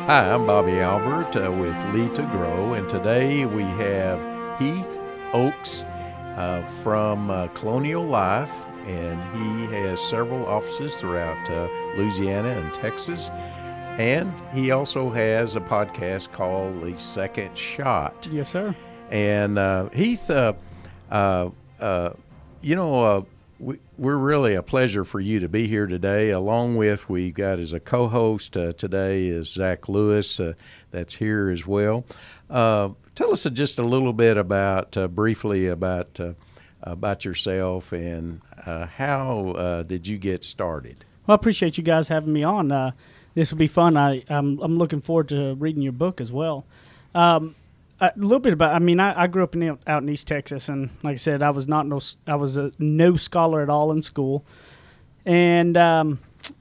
Hi, I'm Bobby Albert with Lead to Grow, and today we have Heath Oakes from Colonial Life, and he has several offices throughout Louisiana and Texas, and he also has a podcast called The Second Shot. Yes, sir. And Heath, we're really a pleasure for you to be here today. Along with, we got as a co-host today is Zach Lewis, that's here as well. Tell us just a little bit briefly about yourself and how did you get started? Well, I appreciate you guys having me on. This will be fun. I'm looking forward to reading your book as well. A little bit about. I grew up out in East Texas, and like I said, I was no scholar at all in school, and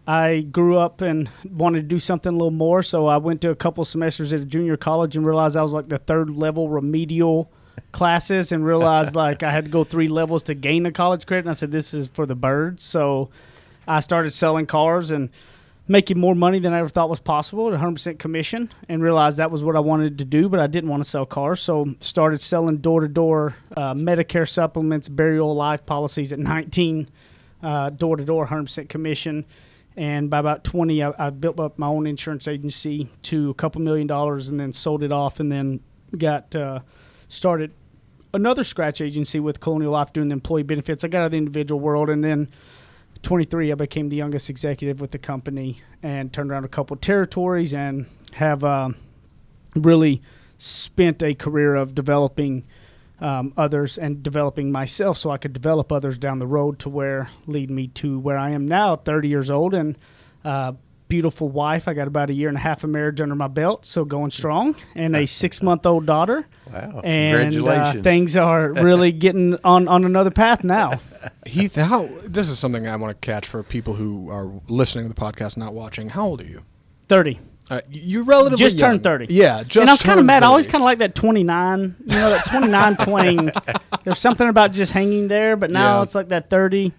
I grew up and wanted to do something a little more. So I went to a couple semesters at a junior college and realized I was like the third level remedial classes, and realized like I had to go 3 levels to gain a college credit. And I said, this is for the birds. So I started selling cars and making more money than I ever thought was possible at 100% commission, and realized that was what I wanted to do, but I didn't want to sell cars. So started selling door-to-door Medicare supplements, burial life policies at 19, door-to-door, 100% commission. And by about 20, I built up my own insurance agency to a couple $1 million, and then sold it off, and then got started another scratch agency with Colonial Life doing the employee benefits. I got out of the individual world, and then 23, I became the youngest executive with the company and turned around a couple territories, and have really spent a career of developing others and developing myself so I could develop others down the road to lead me to where I am now, 30 years old, and beautiful wife. I got about 1.5 years of marriage under my belt, so going strong, and a 6-month-old daughter. Wow! And congratulations. Things are really getting on another path now. Heath, this is something I want to catch for people who are listening to the podcast, not watching. How old are you? 30. You're relatively just young. turned 30. Yeah, just and I was kind of mad. 30. I always kind of like that 29. That 29 twang. There's something about just hanging there, but now it's like that 30.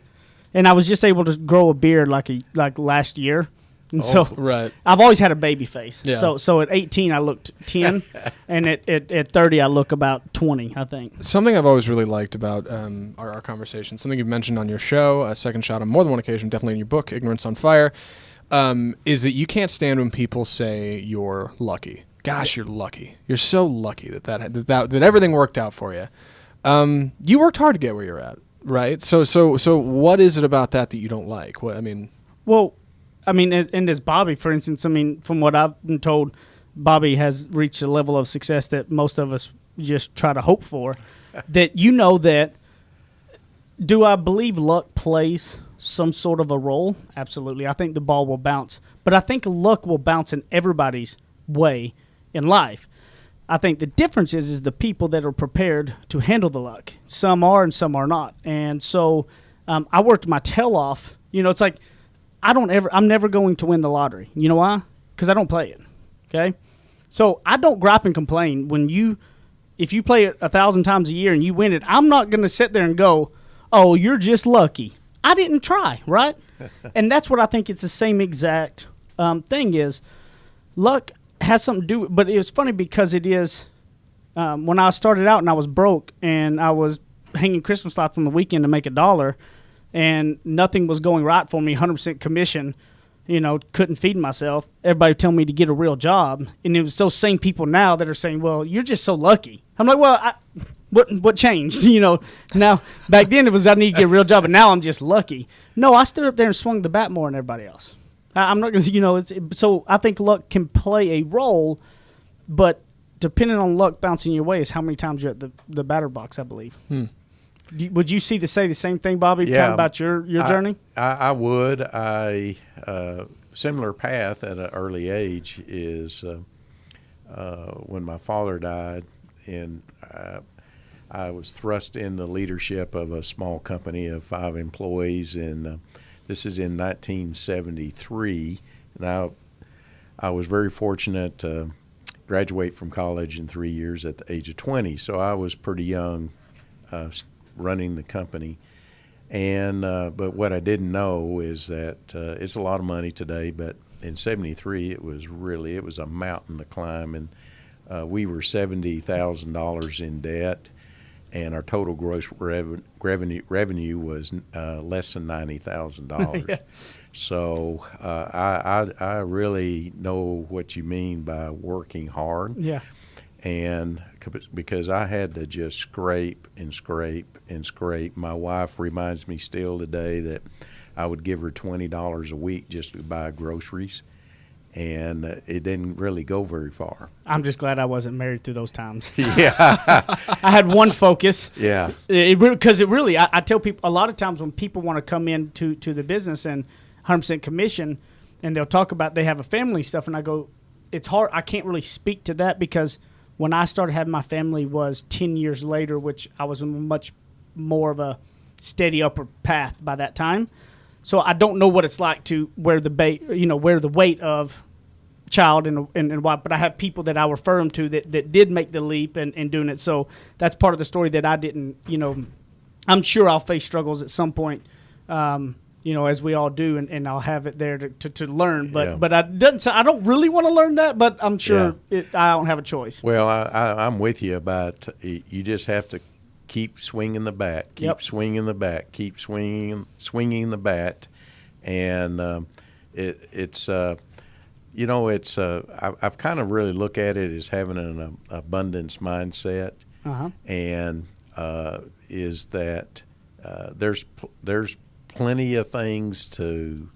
And I was just able to grow a beard like last year. And so right. I've always had a baby face. Yeah. So at 18 I looked 10, and at 30 I look about 20, I think. Something I've always really liked about our conversation, something you've mentioned on your show, A Second Shot, on more than one occasion, definitely in your book, Ignorance on Fire, is that you can't stand when people say you're lucky. Gosh, you're lucky. You're so lucky that everything worked out for you. You worked hard to get where you're at, right? So what is it about that you don't like? And as Bobby, for instance, from what I've been told, Bobby has reached a level of success that most of us just try to hope for. that do I believe luck plays some sort of a role? Absolutely. I think the ball will bounce. But I think luck will bounce in everybody's way in life. I think the difference is the people that are prepared to handle the luck. Some are and some are not. And so I worked my tail off. It's like, I'm never going to win the lottery. You know why? Because I don't play it. Okay? So I don't gripe and complain if you play it 1,000 times a year and you win it. I'm not going to sit there and go, oh, you're just lucky. I didn't try, right? And that's what I think it's the same exact thing is luck has something to do with, but it was funny because it is, when I started out and I was broke and I was hanging Christmas lights on the weekend to make $1, and nothing was going right for me, 100% commission, couldn't feed myself. Everybody telling me to get a real job. And it was those same people now that are saying, well, you're just so lucky. I'm like, well, what changed? Now, back then it was I need to get a real job, and now I'm just lucky. No, I stood up there and swung the bat more than everybody else. I'm not going to, so I think luck can play a role, but depending on luck bouncing your way is how many times you're at the batter box, I believe. Would you say the same thing, Bobby, kind of about your journey? I would. Similar path at an early age is when my father died, and I was thrust in the leadership of a small company of 5 employees, and this is in 1973. And I was very fortunate to graduate from college in 3 years at the age of 20, so I was pretty young running the company. And but what I didn't know is that it's a lot of money today, but in 73, it was a mountain to climb, and we were $70,000 in debt, and our total gross revenue was less than $90,000. Yeah. So I really know what you mean by working hard. Yeah. And because I had to just scrape and scrape and scrape. My wife reminds me still today that I would give her $20 a week just to buy groceries, and it didn't really go very far. I'm just glad I wasn't married through those times. Yeah. I had one focus. Yeah. Because I tell people a lot of times when people want to come into the business and 100% commission, and they'll talk about they have a family stuff, and I go, it's hard. I can't really speak to that because when I started having my family was 10 years later, which I was on much more of a steady upward path by that time. So I don't know what it's like to wear the weight of child and wife, but I have people that I refer them to that did make the leap and doing it. So that's part of the story that I didn't, I'm sure I'll face struggles at some point, as we all do, and I'll have it there to learn. But I don't really want to learn that, but I'm sure I don't have a choice. Well, I'm with you about you just have to keep swinging the bat, swinging the bat, keep swinging the bat, and I've kind of really look at it as having an abundance mindset, and is that there's plenty of things to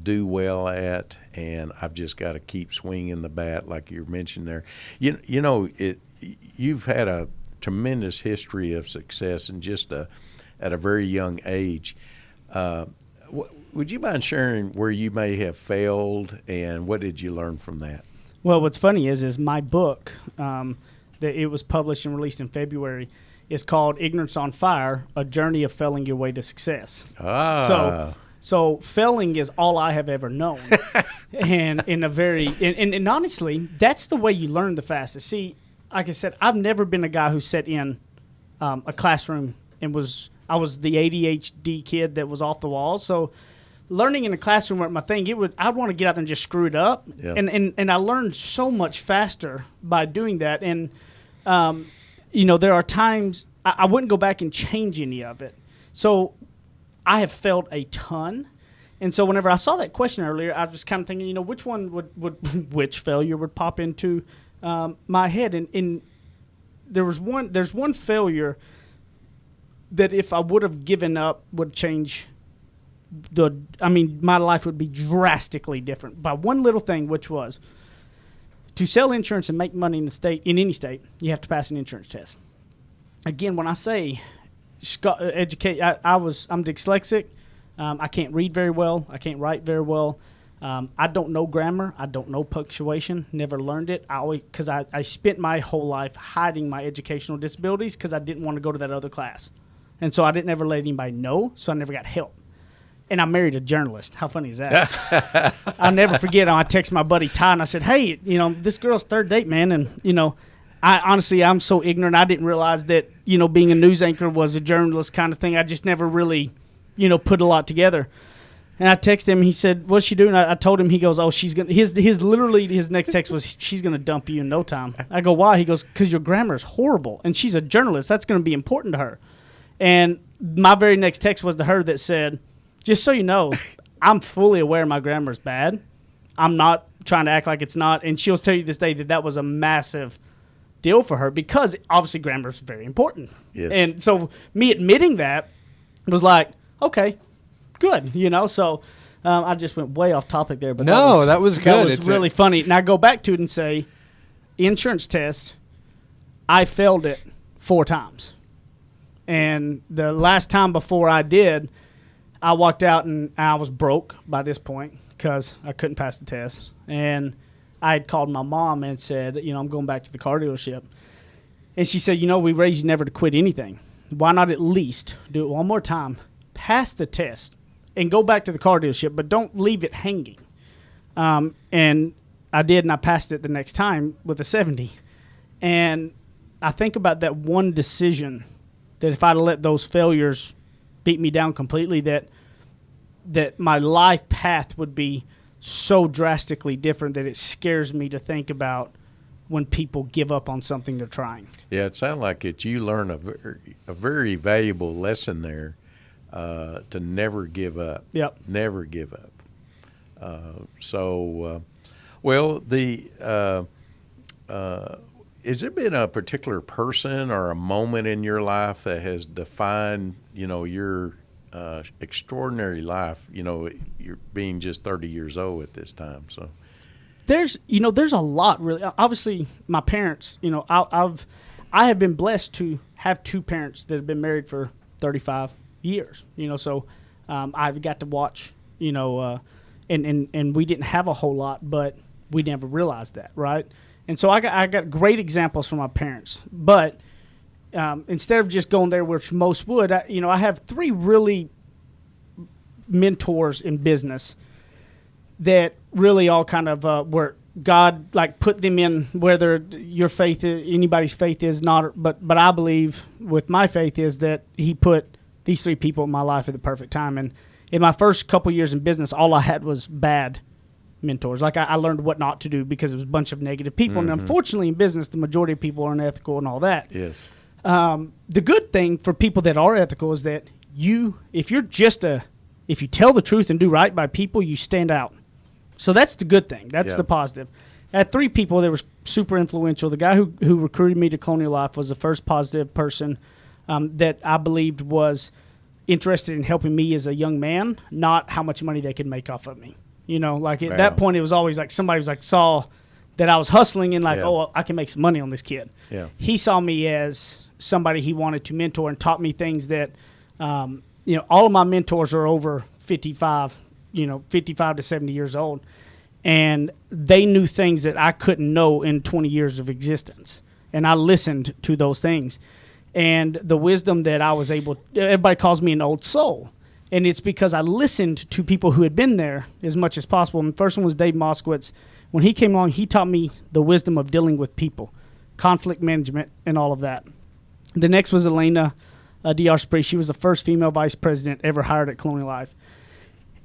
do well at, and I've just got to keep swinging the bat, like you mentioned there. You've had a tremendous history of success, and just at a very young age. Would you mind sharing where you may have failed, and what did you learn from that? Well, what's funny is my book that it was published and released in February is called Ignorance on Fire: A Journey of Failing Your Way to Success. So failing is all I have ever known, and in a very and honestly, that's the way you learn the fastest. See, like I said, I've never been a guy who sat in a classroom and I was the ADHD kid that was off the wall. So learning in a classroom wasn't my thing. I'd want to get out there and just screw it up. Yeah. And I learned so much faster by doing that. And, there are times I wouldn't go back and change any of it. So I have failed a ton. And so whenever I saw that question earlier, I was just kind of thinking, which one which failure would pop into my head, and there's one failure that if I would have given up would change my life would be drastically different by one little thing, which was to sell insurance and make money in any state, you have to pass an insurance test. Again, when I say educate, I'm dyslexic. I can't read very well. I can't write very well. I don't know grammar. I don't know punctuation. Never learned it. Because I spent my whole life hiding my educational disabilities because I didn't want to go to that other class. And so I didn't ever let anybody know, so I never got help. And I married a journalist. How funny is that? I'll never forget. I texted my buddy Ty, and I said, hey, this girl's third date, man. And, I'm so ignorant. I didn't realize that, being a news anchor was a journalist kind of thing. I just never really, put a lot together. And I texted him. He said, "What's she doing?" I told him. He goes, "Oh, she's gonna." His next text was, "She's gonna dump you in no time." I go, "Why?" He goes, "Because your grammar is horrible, and she's a journalist. That's gonna be important to her." And my very next text was to her that said, "Just so you know, I'm fully aware my grammar is bad. I'm not trying to act like it's not." And she'll tell you this day that was a massive deal for her because obviously grammar is very important. Yes. And so me admitting that was like, okay. Good, so I just went way off topic there. But that was good. That was really funny. Now I go back to it and say, insurance test, I failed it 4 times. And the last time before I did, I walked out and I was broke by this point because I couldn't pass the test. And I had called my mom and said, I'm going back to the car dealership. And she said, we raised you never to quit anything. Why not at least do it one more time, pass the test, and go back to the car dealership, but don't leave it hanging. And I did, and I passed it the next time with a 70. And I think about that one decision that if I'd let those failures beat me down completely, that my life path would be so drastically different that it scares me to think about when people give up on something they're trying. Yeah, it sounds like you learn a very valuable lesson there, to never give up. Yep. Never give up. Well, has there been a particular person or a moment in your life that has defined, your extraordinary life? You're being just 30 years old at this time, so. There's a lot, really. Obviously, my parents, I have been blessed to have two parents that have been married for 35 years, so I've got to watch, and we didn't have a whole lot, but we never realized that, right? And so I got great examples from my parents, but instead of just going there, which most would, I have three really mentors in business that really all kind of were God put them in, whether your faith, anybody's faith is not, but I believe with my faith is that He put these three people in my life at the perfect time. And in my first couple years in business, all I had was bad mentors. I learned what not to do because it was a bunch of negative people. Mm-hmm. And unfortunately in business, the majority of people are unethical and all that. Yes. The good thing for people that are ethical is that if you tell the truth and do right by people, you stand out. So that's the good thing. That's the positive. I had three people that were super influential. The guy who recruited me to Colonial Life was the first positive person that I believed was interested in helping me as a young man, not how much money they could make off of me. At that point, it was always somebody was saw that I was hustling and oh, I can make some money on this kid. Yeah. He saw me as somebody he wanted to mentor and taught me things that, all of my mentors are over 55 to 70 years old. And they knew things that I couldn't know in 20 years of existence. And I listened to those things. And the wisdom that I was everybody calls me an old soul. And it's because I listened to people who had been there as much as possible. And the first one was Dave Moskowitz. When he came along, he taught me the wisdom of dealing with people, conflict management, and all of that. The next was Elena Diarspree. She was the first female vice president ever hired at Colonial Life.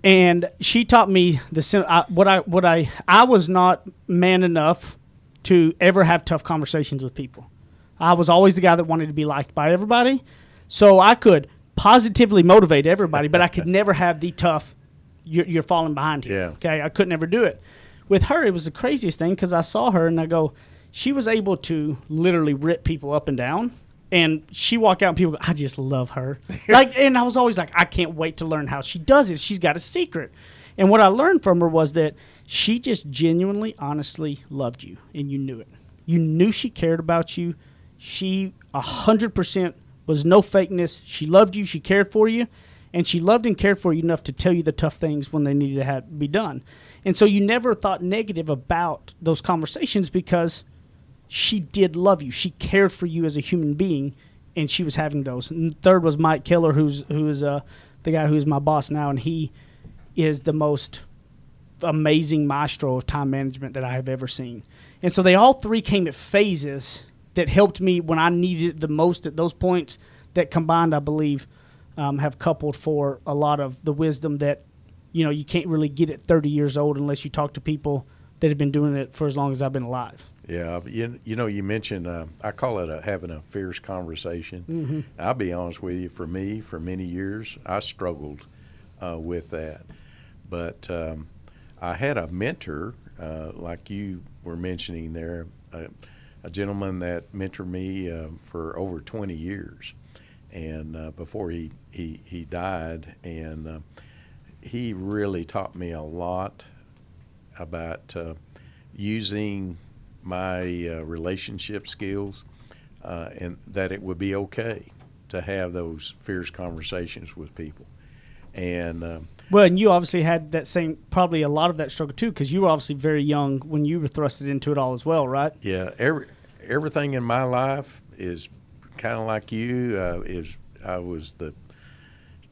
And she taught me I was not man enough to ever have tough conversations with people. I was always the guy that wanted to be liked by everybody. So I could positively motivate everybody, but I could never have the tough, you're falling behind here. Yeah. Okay, I could never do it. With her, it was the craziest thing because I saw her and I go, she was able to literally rip people up and down. And she walked out and people go, I just love her. And I was always like, I can't wait to learn how she does it. She's got a secret. And what I learned from her was that she just genuinely, honestly loved you, and you knew it. You knew she cared about you. She 100% was no fakeness. She loved you. She cared for you. And she loved and cared for you enough to tell you the tough things when they needed to be done. And so you never thought negative about those conversations because she did love you. She cared for you as a human being, and she was having those. And third was Mike Keller, who is the guy who's my boss now, and he is the most amazing maestro of time management that I have ever seen. And so they all three came at phases that helped me when I needed it the most at those points that combined, I believe, have coupled for a lot of the wisdom that, you can't really get at 30 years old unless you talk to people that have been doing it for as long as I've been alive. Yeah, you mentioned, I call it having a fierce conversation. Mm-hmm. I'll be honest with you, for me, for many years, I struggled with that. But I had a mentor, like you were mentioning there, a gentleman that mentored me for over 20 years, and before he died, and he really taught me a lot about using my relationship skills, and that it would be okay to have those fierce conversations with people. And well, and you obviously had that same, probably a lot of that struggle too, because you were obviously very young when you were thrusted into it all as well, right? Yeah, everything in my life is kind of like you. I was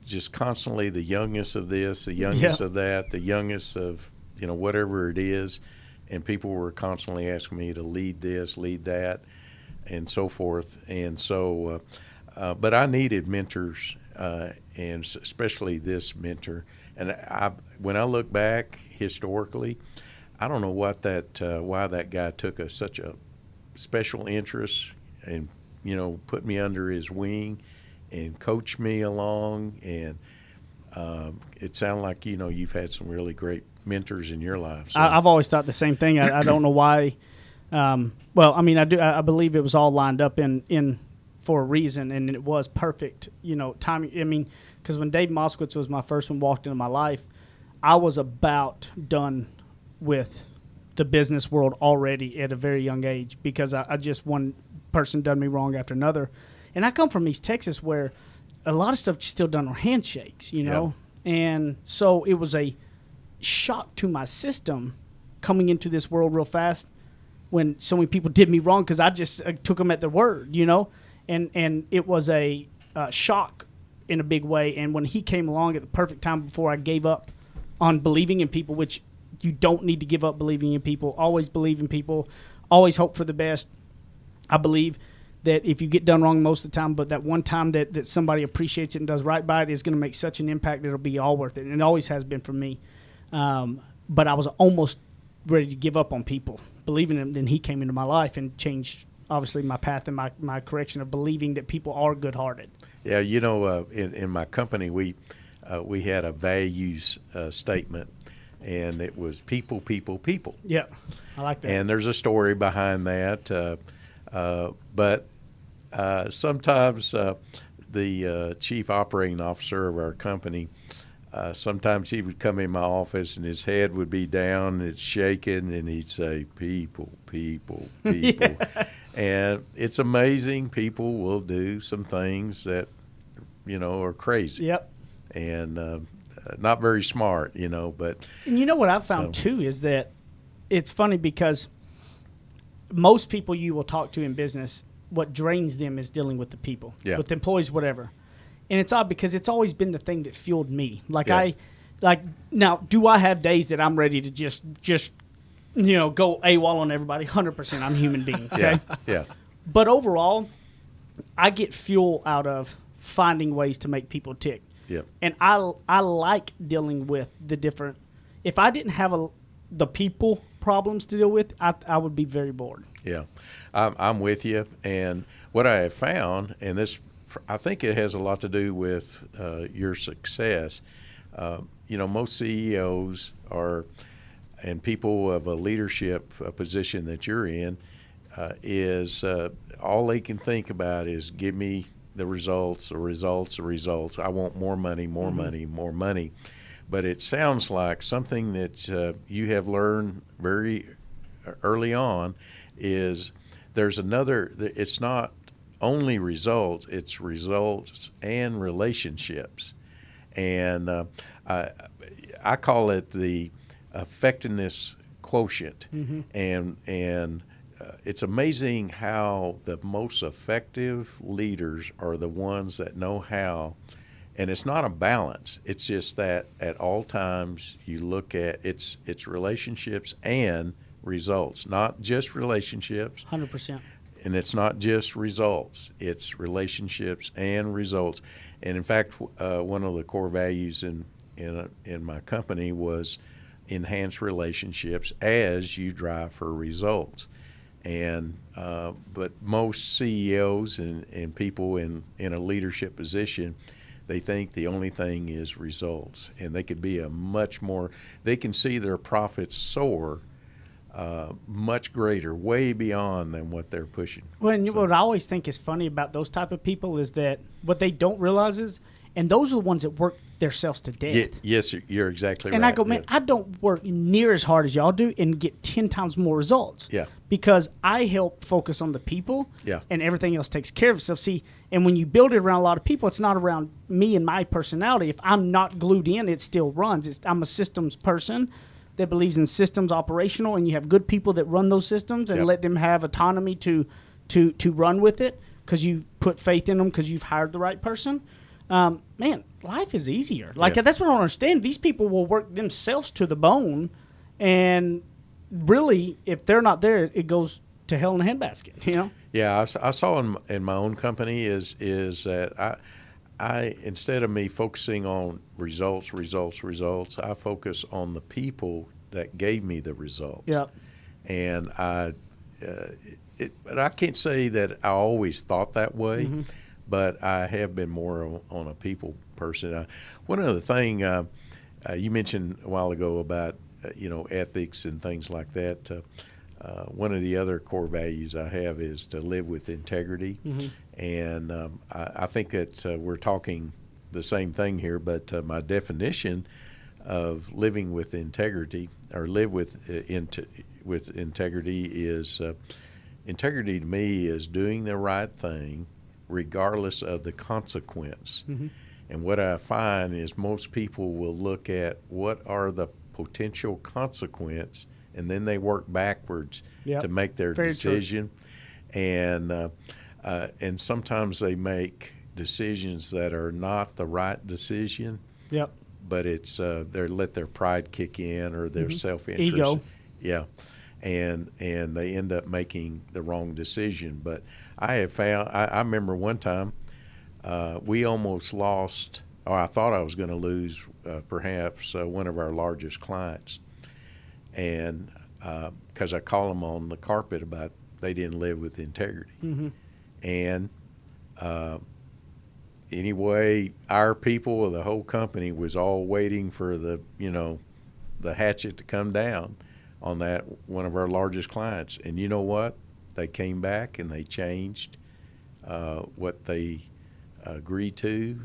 just constantly the youngest of this, the youngest of that, the youngest of whatever it is. And people were constantly asking me to lead this, lead that, and so forth. And so, but I needed mentors and especially this mentor. And when I look back historically, I don't know what why that guy took such a special interest and put me under his wing and coached me along. And it sounded like you've had some really great mentors in your life. So. I've always thought the same thing. I don't know why. Well, I mean, I believe it was all lined up in for a reason, and it was perfect. Timing. I mean, because when Dave Moskowitz was my first one walked into my life, I was about done with the business world already at a very young age, because I just one person done me wrong after another. And I come from East Texas, where a lot of stuff is still done on handshakes, Yep. And so it was a shock to my system coming into this world real fast when so many people did me wrong, because I just took them at their word, and it was a shock in a big way. And when he came along at the perfect time before I gave up on believing in people, which you don't need to give up believing in people. Always believe in people. Always hope for the best. I believe that if you get done wrong most of the time, but that one time that somebody appreciates it and does right by it is going to make such an impact that it'll be all worth it. And it always has been for me. But I was almost ready to give up on people, believing in him. Then he came into my life and changed, obviously, my path and my correction of believing that people are good-hearted. Yeah, in my company, we had a values statement, and it was people, people, people. Yeah, I like that. And there's a story behind that. But sometimes the chief operating officer of our company, sometimes he would come in my office and his head would be down, it's shaking, and he'd say, people, people, people. Yeah. And it's amazing. People will do some things that, are crazy. Yep. And not very smart, but. And you know what I've found, too, is that it's funny because most people you will talk to in business, what drains them is dealing with the people, with the employees, whatever. And it's odd because it's always been the thing that fueled me. Now, do I have days that I'm ready to just go AWOL on everybody? 100%. I'm a human being. Okay. Yeah. But overall, I get fuel out of finding ways to make people tick. Yep. And I like dealing with the different. If I didn't have the people problems to deal with, I would be very bored. Yeah, I'm with you. And what I have found, and this, I think it has a lot to do with your success. Most CEOs and people of a leadership position that you're in, is all they can think about is give me the results, the results, the results. I want more money, more money, more money. But it sounds like something that you have learned very early on is there's another, it's not only results, it's results and relationships. And I call it the effectiveness quotient. And it's amazing how the most effective leaders are the ones that know how. And it's not a balance. It's just that at all times you look at it's relationships and results, not just relationships. 100%. And it's not just results. It's relationships and results. And in fact, one of the core values in my company was enhance relationships as you drive for results. And but most CEOs and people in a leadership position, they think the only thing is results, and they could be they can see their profits soar much greater, way beyond than what they're pushing. Well, and what I always think is funny about those type of people is that what they don't realize is, and those are the ones that work themselves to death. Yes, you're exactly right. And I go, man, I don't work near as hard as y'all do and get 10 times more results. Yeah. Because I help focus on the people. Yeah. And everything else takes care of itself. See, and when you build it around a lot of people, it's not around me and my personality. If I'm not glued in, it still runs. I'm a systems person that believes in systems operational, and you have good people that run those systems and let them have autonomy to run with it because you put faith in them because you've hired the right person. Man, life is easier. That's what I don't understand. These people will work themselves to the bone, and really, if they're not there, it goes to hell in a handbasket. Yeah, I saw in my own company is that instead of me focusing on results, I focus on the people that gave me the results. Yep. And but I can't say that I always thought that way, Mm-hmm. but I have been more on a people person. One other thing you mentioned a while ago about ethics and things like that. One of the other core values I have is to live with integrity, Mm-hmm. and I think that we're talking the same thing here. But my definition of living with integrity, or live with integrity, is integrity to me is doing the right thing regardless of the consequence. Mm-hmm. And what I find is most people will look at what are the potential consequence, and then they work backwards Yep. to make their Very true. decision. And sometimes they make decisions that are not the right decision, Yep. but it's they let their pride kick in, or their Mhm. self-interest. Ego. Yeah. And they end up making the wrong decision. But I have found, I remember one time we almost lost, or I thought I was going to lose perhaps one of our largest clients. And because I called them on the carpet about they didn't live with integrity. Mm-hmm. And anyway, our people, the whole company, was all waiting for the hatchet to come down on that one of our largest clients. And you know what? They came back and they changed what they agreed to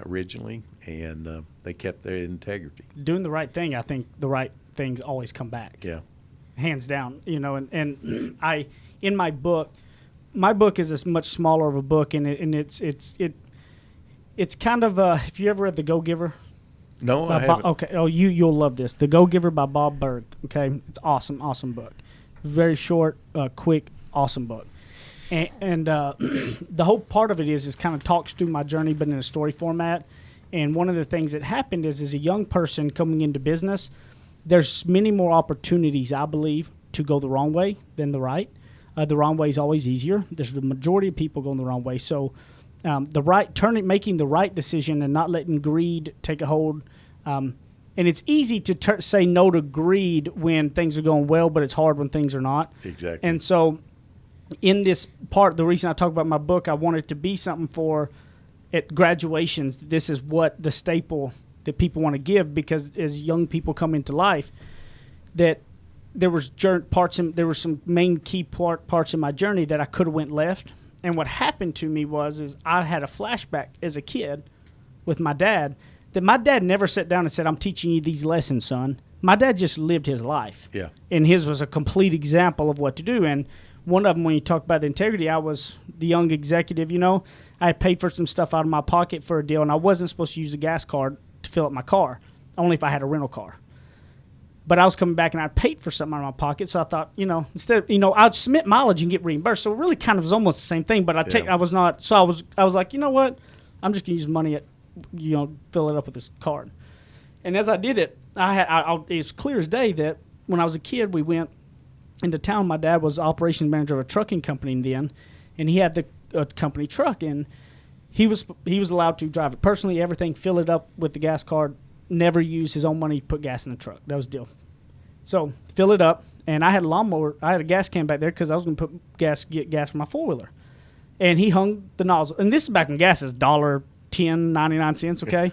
originally, and they kept their integrity. Doing the right thing, I think the right things always come back. Yeah. Hands down. And I, in my book is a much smaller of a book, and it's kind of if you ever read The Go-Giver. No, I haven't. Okay. Oh, you'll love this. The Go-Giver by Bob Berg. Okay, it's awesome book. Very short, quick, awesome book. And the whole part of it is kind of talks through my journey, but in a story format. And one of the things that happened is, as a young person coming into business, there's many more opportunities, I believe, to go the wrong way than the right. The wrong way is always easier. There's the majority of people going the wrong way. So making the right decision and not letting greed take a hold. And it's easy to say no to greed when things are going well, but it's hard when things are not. Exactly. And so in this part, the reason I talk about my book, I want it to be something for at graduations. This is what the staple that people want to give, because as young people come into life, that there were some main key parts in my journey that I could have went left. And what happened to me is I had a flashback as a kid with my dad, that my dad never sat down and said, "I'm teaching you these lessons, son." My dad just lived his life. Yeah. And his was a complete example of what to do. And one of them, when you talk about the integrity, I was the young executive, I had paid for some stuff out of my pocket for a deal, and I wasn't supposed to use a gas card to fill up my car, only if I had a rental car. But I was coming back and I paid for something out of my pocket, so I thought, instead, I'd submit mileage and get reimbursed. So it really kind of was almost the same thing. But I was not. So I was like, you know what? I'm just gonna use money at, fill it up with this card. And as I did it, it's clear as day that when I was a kid, we went into town. My dad was operations manager of a trucking company then, and he had the company truck, and he was allowed to drive it personally, everything, fill it up with the gas card, never use his own money to put gas in the truck. That was the deal. So fill it up, and I had a lawnmower. I had a gas can back there because I was going to get gas for my four-wheeler. And he hung the nozzle. And this is back when gas is $1.10.99, okay?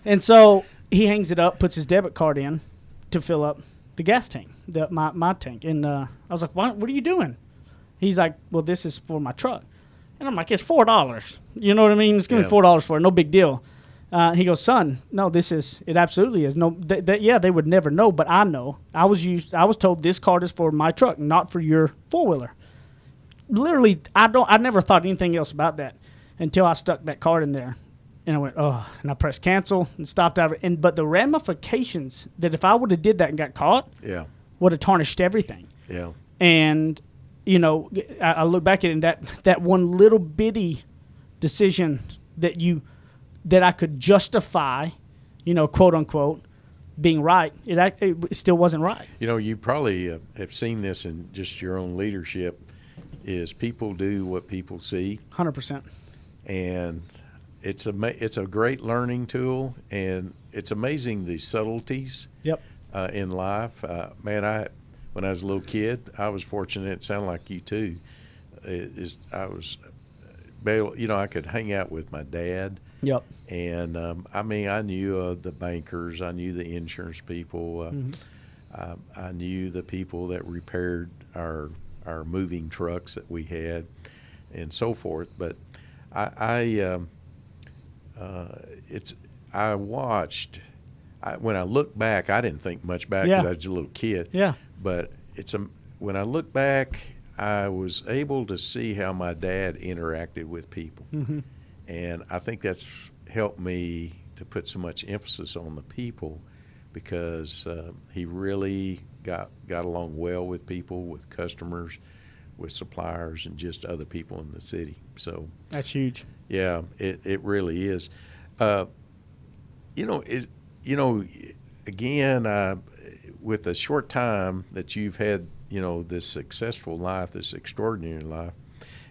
And so he hangs it up, puts his debit card in to fill up the gas tank, my tank. And I was like, what are you doing? He's like, well, this is for my truck. And I'm like, it's $4. You know what I mean? It's going to be $4 for it. No big deal. He goes, son, no, it absolutely is. No, they would never know, but I know. I was told this card is for my truck, not for your four-wheeler. Literally, I never thought anything else about that until I stuck that card in there. And I went, oh, and I pressed cancel and stopped out. But the ramifications that if I would have did that and got caught, would have tarnished everything. Yeah. And, I look back at it, and that one little bitty decision that I could justify, quote unquote, being right, it still wasn't right. You probably have seen this in just your own leadership, is people do what people see. 100%. And it's a great learning tool, and it's amazing the subtleties Yep. in life. Man, when I was a little kid, I was fortunate. It sounded like you too. I was, I could hang out with my dad. Yep. And I knew the bankers, I knew the insurance people, I knew the people that repaired our moving trucks that we had, and so forth. But when I look back, I didn't think much back because I was a little kid. Yeah. But when I look back, I was able to see how my dad interacted with people. Mm-hmm. And I think that's helped me to put so much emphasis on the people, because he really got along well with people, with customers, with suppliers, and just other people in the city. So That's huge. yeah, it really is. Again, with the short time that you've had, this successful life, this extraordinary life,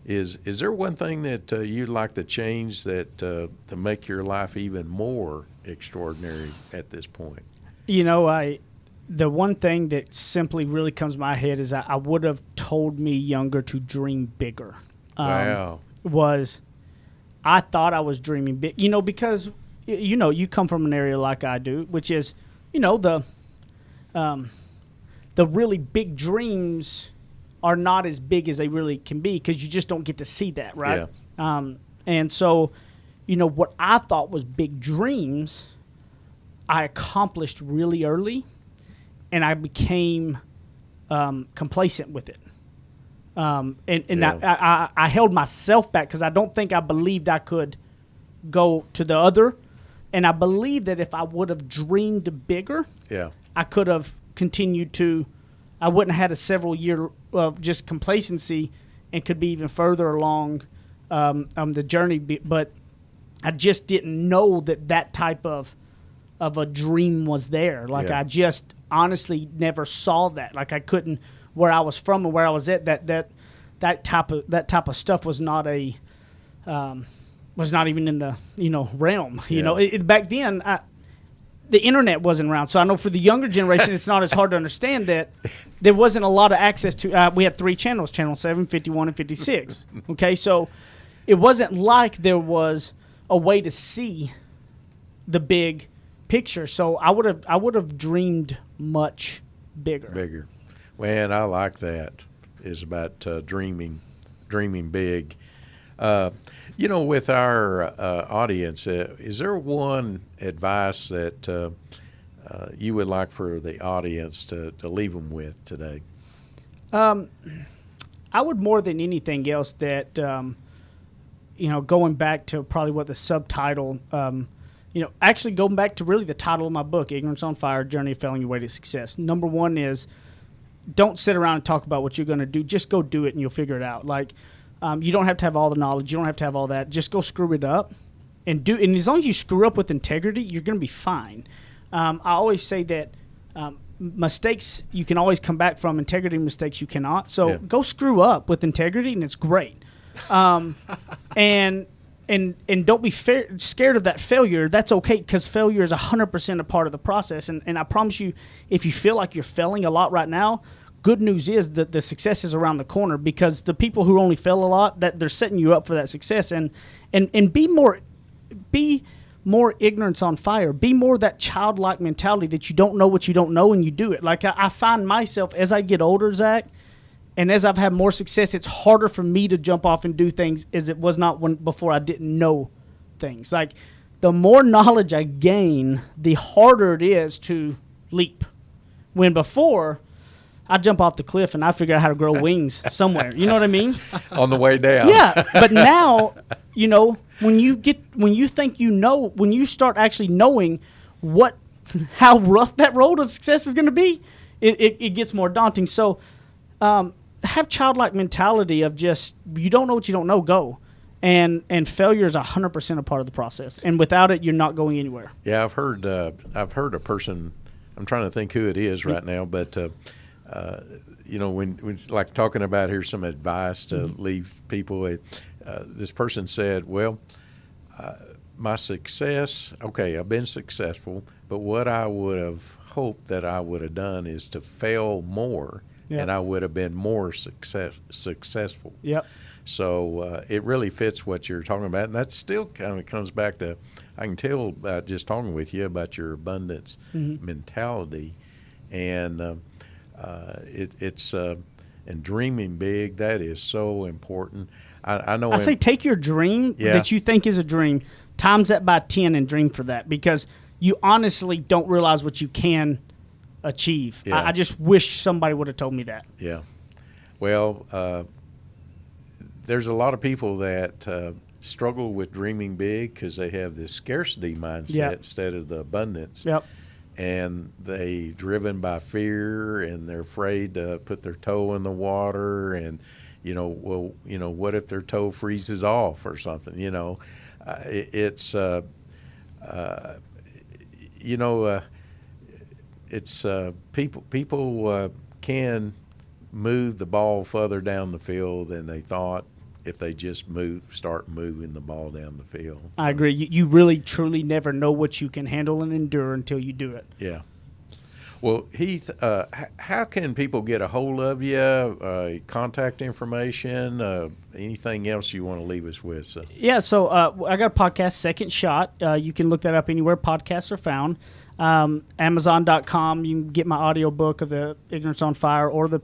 is there one thing that you'd like to change that to make your life even more extraordinary at this point? The one thing that simply really comes to my head is I would have told me younger to dream bigger. Wow. I thought I was dreaming big, because you come from an area like I do, which is, the really big dreams are not as big as they really can be, because you just don't get to see that, right? Yeah. And so, what I thought was big dreams, I accomplished really early, and I became complacent with it. Yeah. I held myself back because I don't think I believed I could go to the other. And I believe that if I would have dreamed bigger, Yeah. I could have continued to, I wouldn't have had a several year of just complacency and could be even further along the journey. But I just didn't know that type of a dream was there. Like, Yeah. I just honestly never saw that. Like, I couldn't, where I was from and where I was at, that type of stuff was not was not even in the realm. Yeah. Back then, the internet wasn't around, so I know for the younger generation, it's not as hard to understand that there wasn't a lot of access to. We had 3 channels: Channel 7, 51, and 56. Okay, so it wasn't like there was a way to see the big picture. So I would have dreamed much bigger. Bigger. Man, I like that. Is about dreaming big. With our audience, is there one advice that you would like for the audience to leave them with today? I would, more than anything else, that going back to probably what the subtitle, actually going back to really the title of my book, Ignorance on Fire: Journey of Failing Your Way to Success. Number one is, don't sit around and talk about what you're going to do. Just go do it, and you'll figure it out. Like, you don't have to have all the knowledge. You don't have to have all that. Just go screw it up and do. And as long as you screw up with integrity, you're going to be fine. I always say that mistakes you can always come back from. Integrity mistakes you cannot. So go screw up with integrity, and it's great. And don't be scared of that failure. That's okay, because failure is 100% a part of the process. And I promise you, if you feel like you're failing a lot right now, good news is that the success is around the corner, because the people who only fail a lot, that they're setting you up for that success. And be more ignorance on fire. Be more that childlike mentality that you don't know what you don't know, and you do it. Like, I find myself, as I get older, Zach, and as I've had more success, it's harder for me to jump off and do things as it was not before I didn't know things. Like, the more knowledge I gain, the harder it is to leap. When before, I jump off the cliff and I figure out how to grow wings somewhere. You know what I mean? On the way down. Yeah, but now, when you start actually knowing how rough that road of success is going to be, it gets more daunting. So, have childlike mentality of just, you don't know what you don't know, go. And failure is 100% a part of the process. And without it, you're not going anywhere. Yeah, I've heard a person, I'm trying to think who it is right now, but when like talking about, here's some advice to leave people. This person said, well, my success, okay, I've been successful, but what I would have hoped that I would have done is to fail more, Yep. and I would have been more successful. Yep. So it really fits what you're talking about, and that still kind of comes back to, I can tell about just talking with you about your abundance mentality, and it's and dreaming big. That is so important. I know. I say take your dream that you think is a dream, times that by 10, and dream for that, because you honestly don't realize what you can achieve. Yeah. I just wish somebody would have told me that. Yeah. Well, there's a lot of people that struggle with dreaming big because they have this scarcity mindset instead of the abundance. Yep. And they driven by fear, and they're afraid to put their toe in the water, and what if their toe freezes off or something? People can move the ball further down the field than they thought if they just start moving the ball down the field. So, I agree. You really, truly never know what you can handle and endure until you do it. Yeah. Well, Heath, how can people get a hold of you? Contact information? Anything else you want to leave us with? So. Yeah, so I got a podcast, Second Shot. You can look that up anywhere podcasts are found. Amazon.com, you can get my audio book of the Ignorance on Fire or the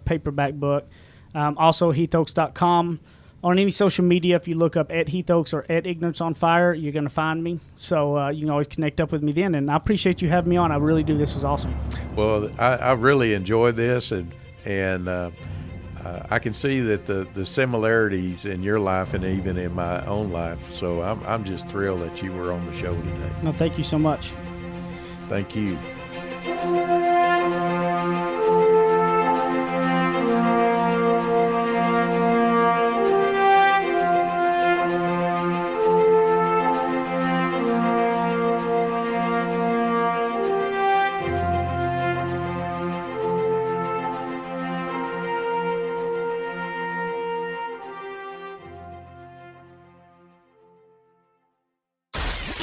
paperback book. Also, heathoakes.com. On any social media, if you look up at Heath Oakes or at Ignorance on Fire, you're going to find me. So you can always connect up with me then. And I appreciate you having me on. I really do. This was awesome. Well, I really enjoyed this, and I can see that the similarities in your life and even in my own life. So I'm just thrilled that you were on the show today. No, thank you so much. Thank you.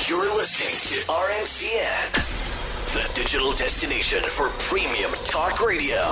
You're listening to RNCN, the digital destination for premium talk radio.